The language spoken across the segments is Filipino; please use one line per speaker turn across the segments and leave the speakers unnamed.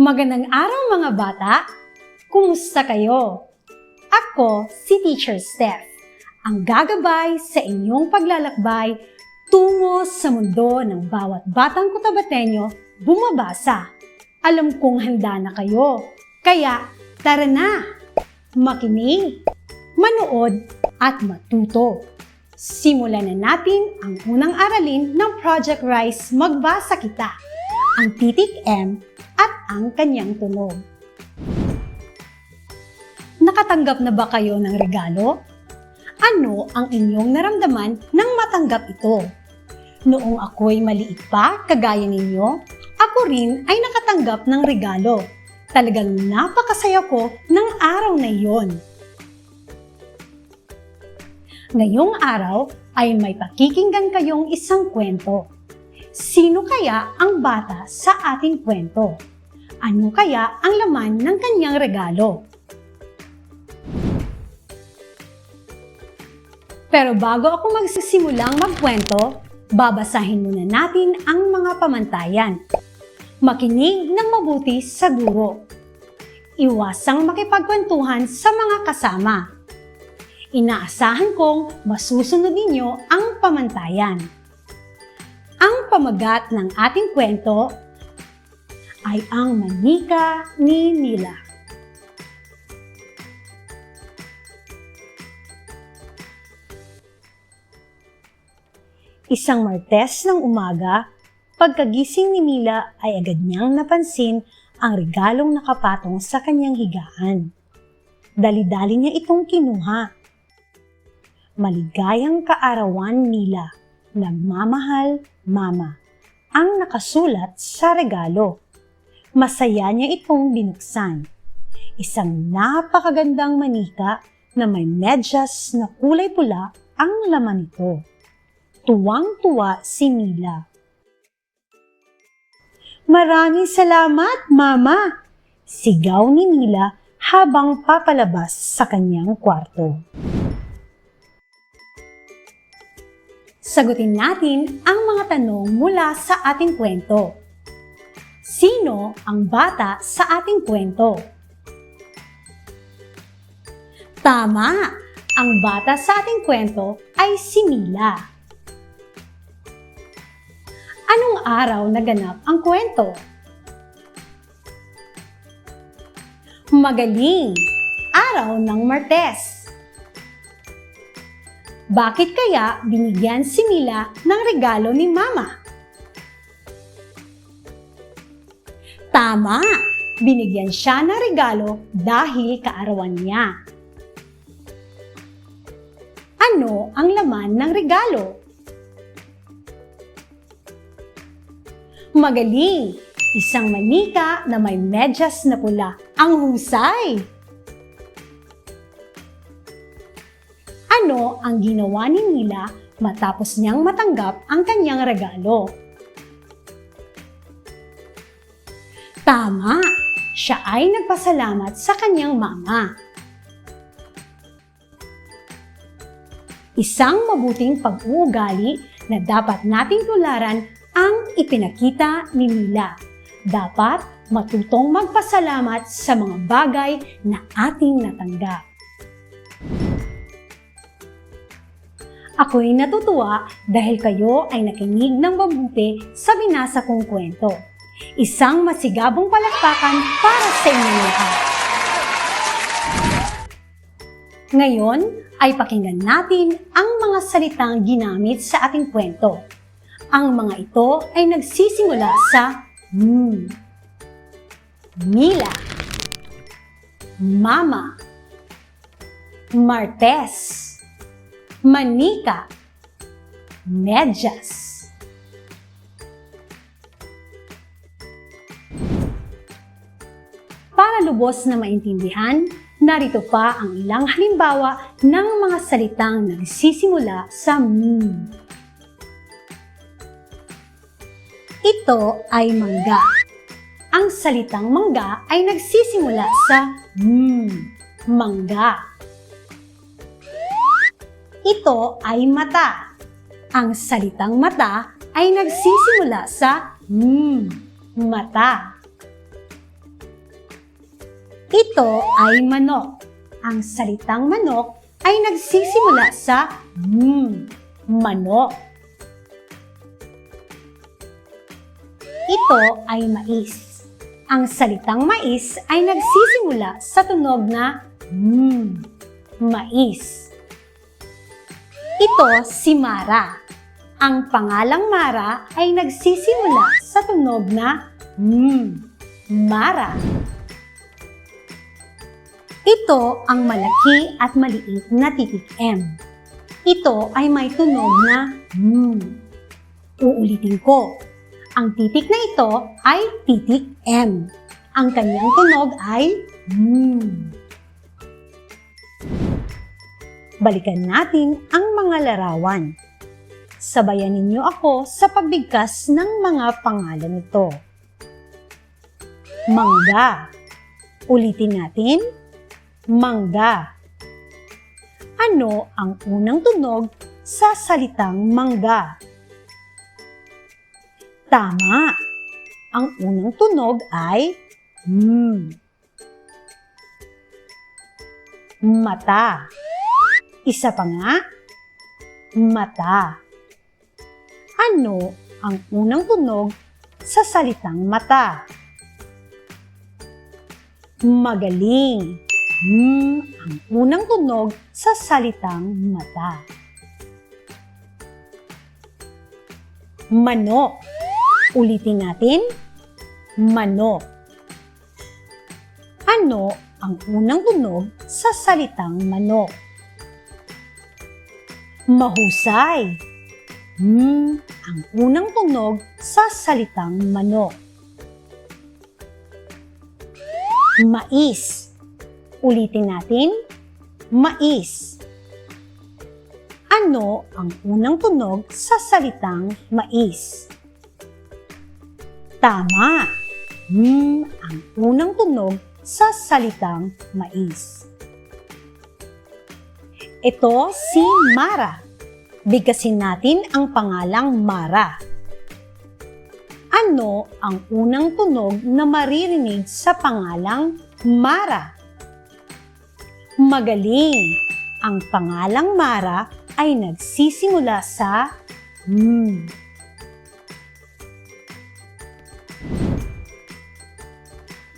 Magandang araw mga bata! Kumusta kayo? Ako si Teacher Steph, ang gagabay sa inyong paglalakbay tungo sa mundo ng bawat batang Cotabateño bumabasa. Alam kong handa na kayo, kaya tara na! Makinig, manood at matuto. Simulan na natin ang unang aralin ng Project Rice Magbasa Kita, ang Titik M at ang kanyang tunog. Nakatanggap na ba kayo ng regalo? Ano ang inyong naramdaman nang matanggap ito? Noong ako'y maliit pa, kagaya ninyo, ako rin ay nakatanggap ng regalo. Talagang napakasaya ko ng araw na iyon. Ngayong araw ay may pakikinggan kayong isang kwento. Sino kaya ang bata sa ating kwento? Ano kaya ang laman ng kanyang regalo? Pero bago ako magsimulang magkwento, babasahin muna natin ang mga pamantayan. Makinig ng mabuti sa guro. Iwasang makipagkwentuhan sa mga kasama. Inaasahan kong masusunod ninyo ang pamantayan. Ang pamagat ng ating kwento ay ang manika ni Mila. Isang Martes ng umaga, pagkagising ni Mila ay agad niyang napansin ang regalong nakapatong sa kanyang higaan. Dali-dali niya itong kinuha. Maligayang kaarawan, Mila. Nagmamahal, Mama, ang nakasulat sa regalo. Masaya niya itong binuksan. Isang napakagandang manika na may medyas na kulay pula ang laman nito. Tuwang-tuwa si Mila. Maraming salamat, Mama! Sigaw ni Mila habang papalabas sa kanyang kwarto. Sagutin natin ang mga tanong mula sa ating kwento. Sino ang bata sa ating kwento? Tama! Ang bata sa ating kwento ay si Mila. Anong araw naganap ang kwento? Magaling! Araw ng Martes. Bakit kaya binigyan si Mila ng regalo ni Mama? Tama! Binigyan siya ng regalo dahil kaarawan niya. Ano ang laman ng regalo? Magaling! Isang manika na may medyas na pula. Ang husay! Ano ang ginawa ni Mila matapos niyang matanggap ang kanyang regalo? Tama! Siya ay nagpasalamat sa kanyang mama. Isang mabuting pag-uugali na dapat nating tularan ang ipinakita ni Mila. Dapat matutong magpasalamat sa mga bagay na ating natanggap. Ako'y natutuwa dahil kayo ay nakinig ng mabuti sa binasa kong kwento. Isang masigabong palakpakan para sa inyong lahat. Ngayon ay pakinggan natin ang mga salitang ginamit sa ating kwento. Ang mga ito ay nagsisimula sa Mila, Mama, Martes, manika, medyas. Para lubos na maintindihan, narito pa ang ilang halimbawa ng mga salitang nagsisimula sa M. Ito ay mangga. Ang salitang mangga ay nagsisimula sa M. Mangga. Ito ay mata. Ang salitang mata ay nagsisimula sa mata. Ito ay manok. Ang salitang manok ay nagsisimula sa manok. Ito ay mais. Ang salitang mais ay nagsisimula sa tunog na mais. Ito si Mara. Ang pangalang Mara ay nagsisimula sa tunog na Mara. Ito ang malaki at maliit na titik M. Ito ay may tunog na Uulitin ko. Ang titik na ito ay titik M. Ang kanyang tunog ay Balikan natin ang mga larawan. Sabayan ninyo ako sa pagbigkas ng mga pangalan nito. Mangga. Ulitin natin. Mangga. Ano ang unang tunog sa salitang mangga? Tama. Ang unang tunog ay mata. Isa pa nga. Mata. Ano ang unang tunog sa salitang mata? Magaling. Ang unang tunog sa salitang mata. Manok. Ulitin natin. Manok. Ano ang unang tunog sa salitang manok? Mahusay. Ang unang tunog sa salitang manok. Mais. Ulitin natin. Mais. Ano ang unang tunog sa salitang mais? Tama. Ang unang tunog sa salitang mais. Ito si Mara. Bigkasin natin ang pangalang Mara. Ano ang unang tunog na maririnig sa pangalang Mara? Magaling. Ang pangalang Mara ay nagsisimula sa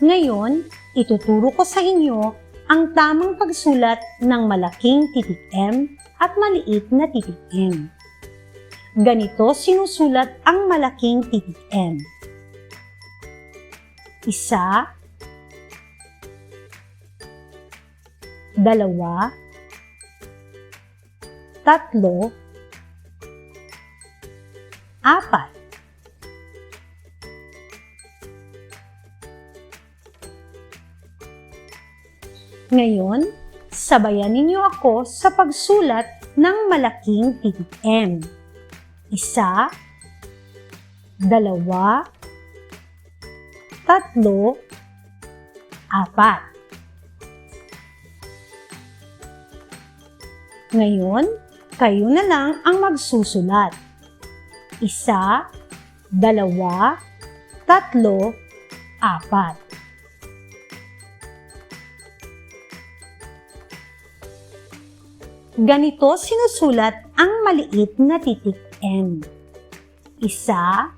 Ngayon, ituturo ko sa inyo ang tamang pagsulat ng malaking titik M at maliit na titik M. Ganito sinusulat ang malaking titik M. Isa, dalawa, tatlo, apat. Ngayon, sabayan ninyo ako sa pagsulat ng malaking titik M. Isa, dalawa, tatlo, apat. Ngayon, kayo na lang ang magsusulat. Isa, dalawa, tatlo, apat. Ganito sinusulat ang maliit na titik M. Isa,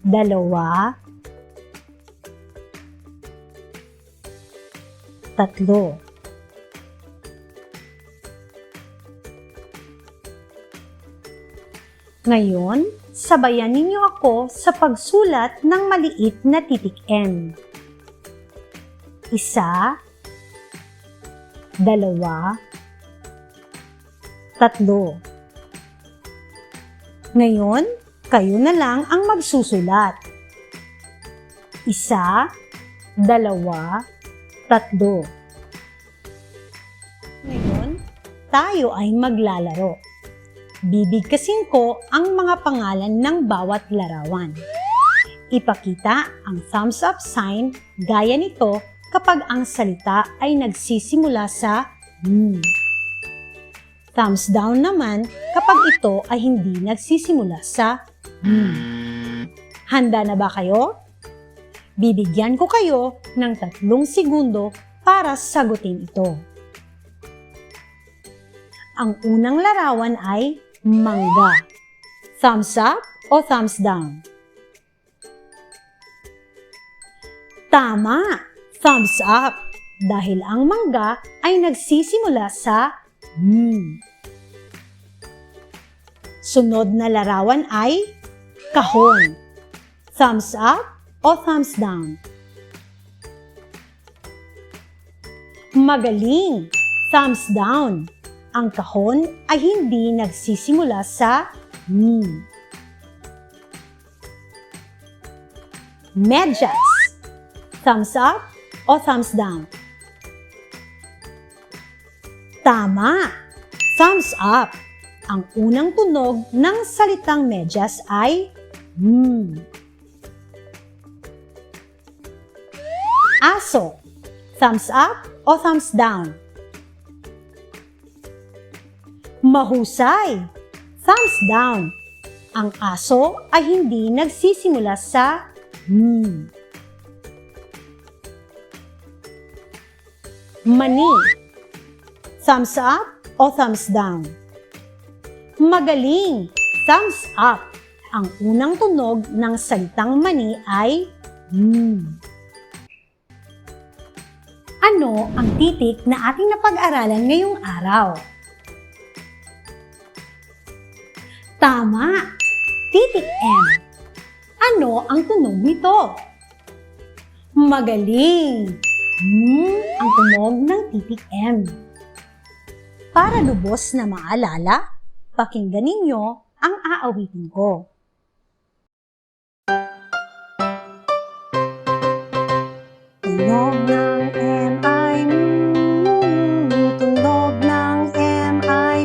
dalawa, tatlo. Ngayon, sabayan ninyo ako sa pagsulat ng maliit na titik M. Isa, dalawa, tatlo. Ngayon, kayo na lang ang magsusulat. Isa, dalawa, tatlo. Ngayon, tayo ay maglalaro. Bibigkasin ko ang mga pangalan ng bawat larawan. Ipakita ang thumbs up sign gaya nito kapag ang salita ay nagsisimula sa Thumbs down naman kapag ito ay hindi nagsisimula sa Handa na ba kayo? Bibigyan ko kayo ng 3 segundo para sagutin ito. Ang unang larawan ay mangga. Thumbs up o thumbs down? Tama! Thumbs up! Dahil ang mangga ay nagsisimula sa M. Sunod na larawan ay kahon. Thumbs up o thumbs down? Magaling! Thumbs down! Ang kahon ay hindi nagsisimula sa M. Medyas. Thumbs up o thumbs down? Tama! Thumbs up! Ang unang tunog ng salitang medyas ay M. Aso. Thumbs up o thumbs down? Mahusay! Thumbs down! Ang aso ay hindi nagsisimula sa M. Mani. Thumbs up o thumbs down? Magaling! Thumbs up! Ang unang tunog ng salitang mani ay M. Ano ang titik na ating napag-aralan ngayong araw? Tama! Titik M. Ano ang tunog nito? Magaling! Ang tunog ng titik M. Para lubos na maalala, pakinggan ninyo ang aawitin ko. Tunog ng M ay tunog ng M ay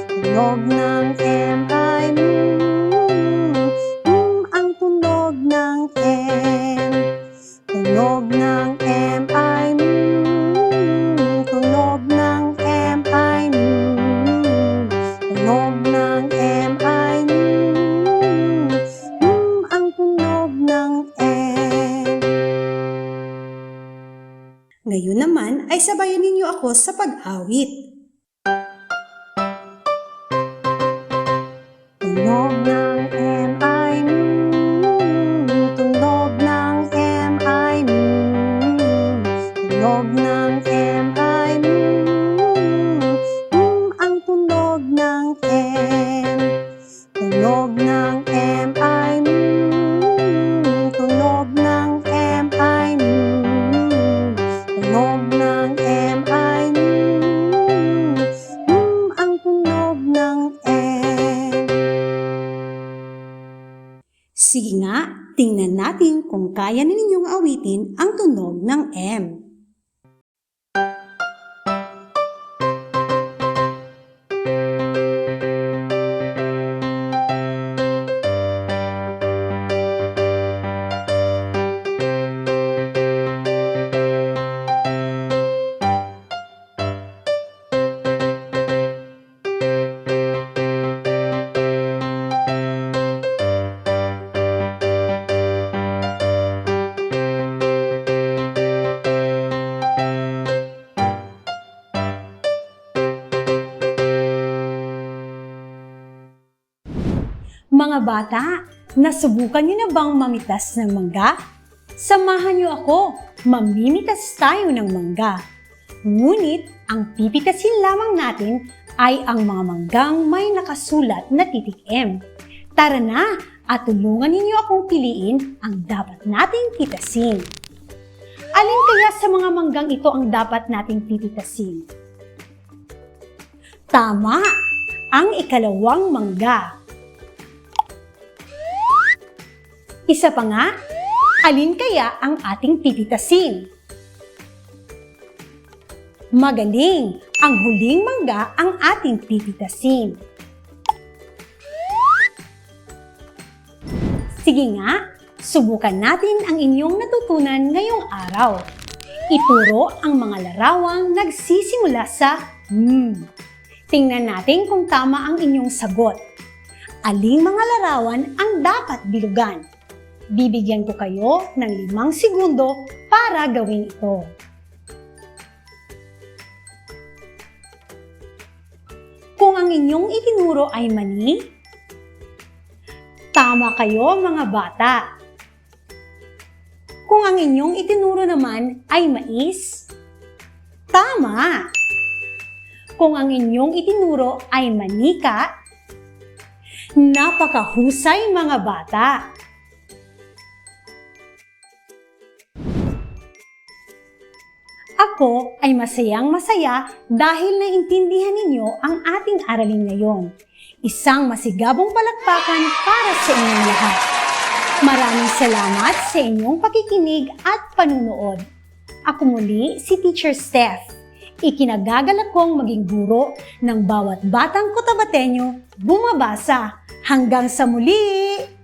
tunog ng M ay ang tunog ng M. Tunog ng M ay tunog ng M ay tunog ng M ay ang tunog ng M. Ngayon naman ay sabayan ninyo ako sa pag-awit. Tunog ng M ay tunog ng M ay tunog ng M ay ang tunog ng M. Tunog ng M ay tunog ng M ay tunog ng M ay ang tunog ng M. Sige nga, tingnan natin kung kaya na ninyong awitin ang tunog ng M. Mga bata, nasubukan niyo na bang mamitas ng mangga? Samahan niyo ako, mamimitas tayo ng mangga. Ngunit, ang pipitasin lamang natin ay ang mga manggang may nakasulat na titik M. Tara na at tulungan ninyo akong piliin ang dapat nating pitasin. Alin kaya sa mga manggang ito ang dapat nating pipitasin? Tama! Ang ikalawang mangga. Isa pa nga, alin kaya ang ating pipitasin? Magaling! Ang huling mangga ang ating pipitasin. Sige nga, subukan natin ang inyong natutunan ngayong araw. Ituro ang mga larawang nagsisimula sa M. Tingnan natin kung tama ang inyong sagot. Aling mga larawan ang dapat bilugan? Bibigyan ko kayo ng 5 segundo para gawin ito. Kung ang inyong itinuro ay mani, tama kayo mga bata. Kung ang inyong itinuro naman ay mais, tama. Kung ang inyong itinuro ay manika, napakahusay mga bata. Ako ay masayang-masaya dahil naintindihan ninyo ang ating aralin ngayon. Isang masigabong palakpakan para sa inyong lahat. Maraming salamat sa inyong pakikinig at panunood. Ako muli si Teacher Steph. Ikinagagalak kong maging guro ng bawat batang Cotabateño bumabasa. Hanggang sa muli!